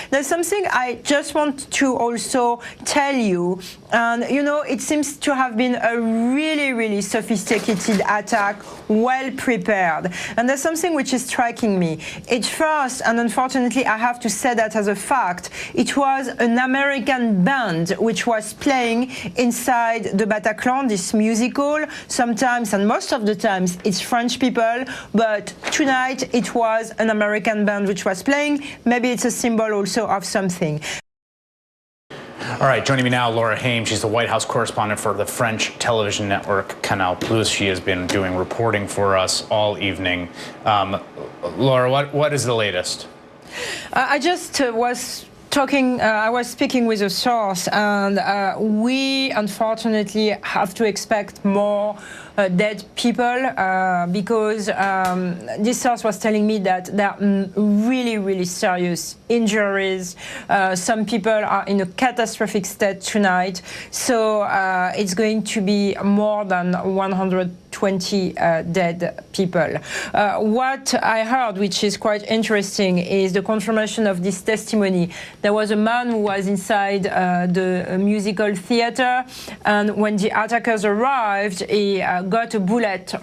there's something I just want to also tell you. And, you know, it seems to have been a really, really sophisticated attack, well prepared. And there's something which is striking me. At first, and unfortunately I have to say that as a fact, it was an American band which was playing inside the Bataclan, this musical. Sometimes, and most of the times, it's French people, but tonight it was an American band which was playing. Maybe it's a symbol also of something. All right, joining me now, Laura Haim. She's the White House correspondent for the French television network Canal+. She has been doing reporting for us all evening. Laura, what is the latest? I just was talking, I was speaking with a source, and we unfortunately have to expect more dead people because this source was telling me that there are really, really serious injuries. Some people are in a catastrophic state tonight, so it's going to be more than 120 dead people. What I heard, which is quite interesting, is the confirmation of this testimony. There was a man who was inside the musical theater, and when the attackers arrived, he got a bullet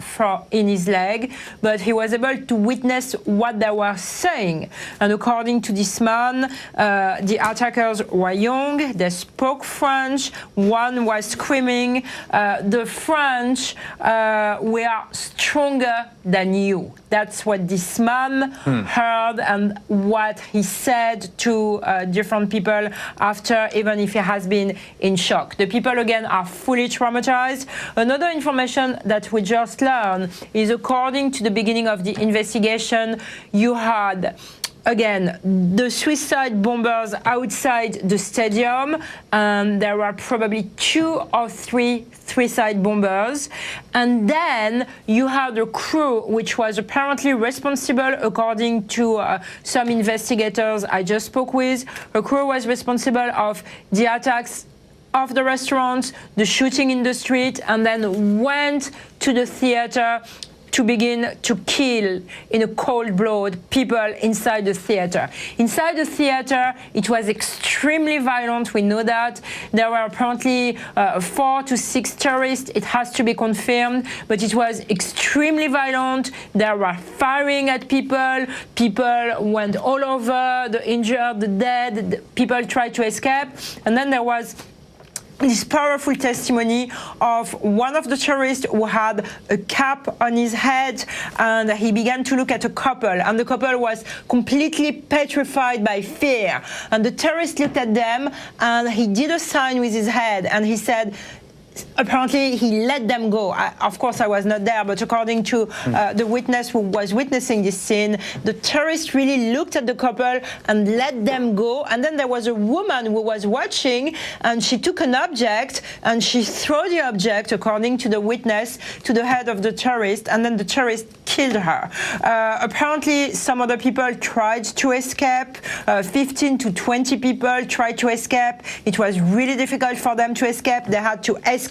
in his leg, but he was able to witness what they were saying. And according to this man, the attackers were young, they spoke French, one was screaming, the French were stronger than you. That's what this man heard and what he said to different people after, even if he has been in shock. The people, again, are fully traumatized. Another information that we just learned is, according to the beginning of the investigation, you had, again, the suicide bombers outside the stadium, and there were probably 2 or 3 suicide bombers. And then you had a crew which was apparently responsible, according to some investigators I just spoke with. A crew was responsible of the attacks of the restaurants, the shooting in the street, and then went to the theater to begin to kill in a cold blood people inside the theater. Inside the theater, it was extremely violent, we know that. There were apparently 4 to 6 terrorists, it has to be confirmed, but it was extremely violent. There were firing at people, people went all over, the injured, the dead, people tried to escape, and then there was this powerful testimony of one of the terrorists who had a cap on his head, and he began to look at a couple, and the couple was completely petrified by fear. And the terrorist looked at them, and he did a sign with his head, and he said, apparently he let them go. Of course, I was not there, but according to the witness who was witnessing this scene, the terrorist really looked at the couple and let them go. And then there was a woman who was watching, and she took an object and she threw the object, according to the witness, to the head of the terrorist, and then the terrorist killed her. Apparently, some other people tried to escape. 15 to 20 people tried to escape. It was really difficult for them to escape. They had to escalate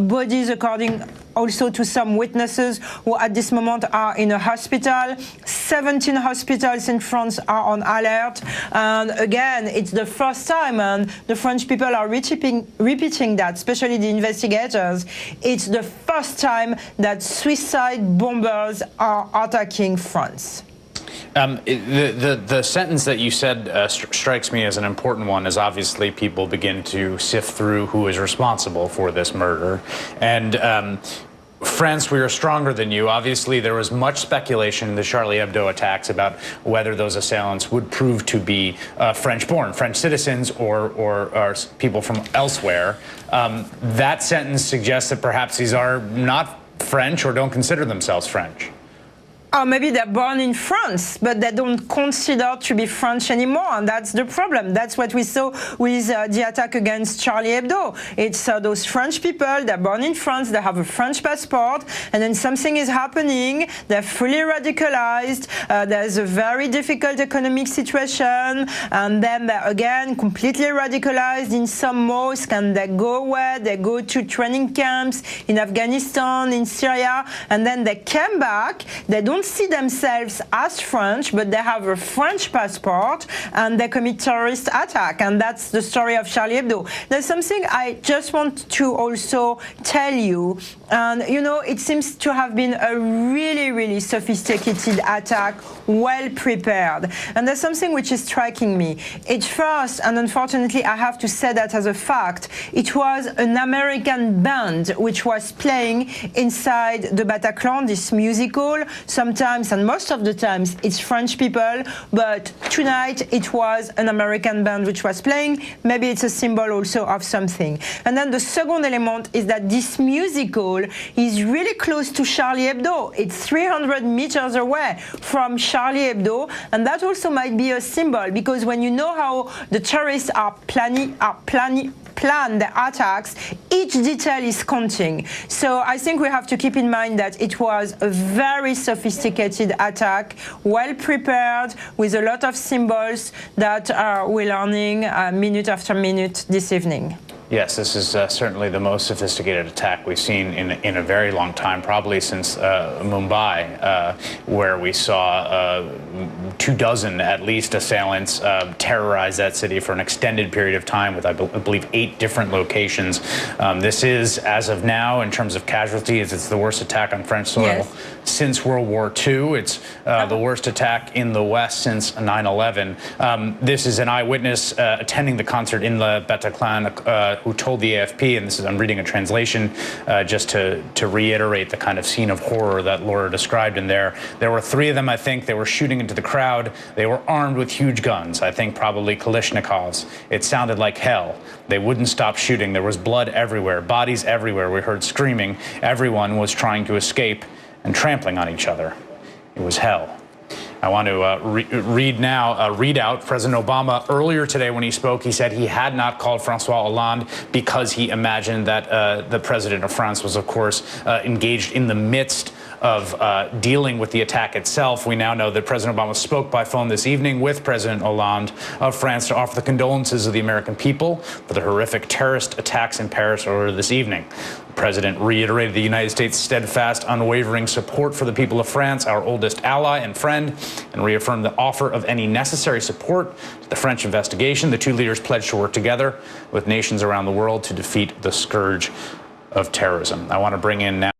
bodies, according also to some witnesses who at this moment are in a hospital. 17 hospitals in France are on alert. And again, it's the first time, and the French people are repeating that, especially the investigators. It's the first time that suicide bombers are attacking France. The sentence that you said strikes me as an important one, as obviously people begin to sift through who is responsible for this murder. And France, we are stronger than you. Obviously, there was much speculation in the Charlie Hebdo attacks about whether those assailants would prove to be French-born, French citizens, or people from elsewhere. That sentence suggests that perhaps these are not French or don't consider themselves French. Or maybe they're born in France, but they don't consider to be French anymore, and that's the problem. That's what we saw with the attack against Charlie Hebdo. It's those French people, they're born in France, they have a French passport, and then something is happening, they're fully radicalized, there's a very difficult economic situation, and then they're again completely radicalized in some mosque, and they go away, they go to training camps in Afghanistan, in Syria, and then they came back, they don't don't see themselves as French, but they have a French passport and they commit terrorist attack. And that's the story of Charlie Hebdo. There's something I just want to also tell you. And, you know, it seems to have been a really, really sophisticated attack, well prepared. And there's something which is striking me. At first, and unfortunately I have to say that as a fact, it was an American band which was playing inside the Bataclan, this musical. Sometimes, and most of the times, it's French people, but tonight it was an American band which was playing. Maybe it's a symbol also of something. And then the second element is that this musical is really close to Charlie Hebdo. It's 300 meters away from Charlie Hebdo, and that also might be a symbol, because when you know how the terrorists are plan the attacks, each detail is counting. So I think we have to keep in mind that it was a very sophisticated attack, well prepared, with a lot of symbols that we're learning minute after minute this evening. Yes, this is certainly the most sophisticated attack we've seen in a very long time, probably since Mumbai, where we saw 24 at least assailants terrorize that city for an extended period of time with, I believe, 8 different locations. This is, as of now, in terms of casualties, it's the worst attack on French soil since World War II. It's the worst attack in the West since 9/11. This is an eyewitness attending the concert in the Bataclan who told the AFP, and this is, I'm reading a translation just to reiterate the kind of scene of horror that Laura described in there. There were 3 of them, I think. They were shooting into the crowd. They were armed with huge guns, I think probably Kalashnikovs. It sounded like hell. They wouldn't stop shooting. There was blood everywhere, bodies everywhere. We heard screaming. Everyone was trying to escape and trampling on each other. It was hell. I want to read now a readout. President Obama, earlier today when he spoke, he said he had not called Francois Hollande because he imagined that the president of France was, of course, engaged in the midst of dealing with the attack itself. We now know that President Obama spoke by phone this evening with President Hollande of France to offer the condolences of the American people for the horrific terrorist attacks in Paris earlier this evening. The president reiterated the United States' steadfast, unwavering support for the people of France, our oldest ally and friend, and reaffirmed the offer of any necessary support to the French investigation. The 2 leaders pledged to work together with nations around the world to defeat the scourge of terrorism. I want to bring in now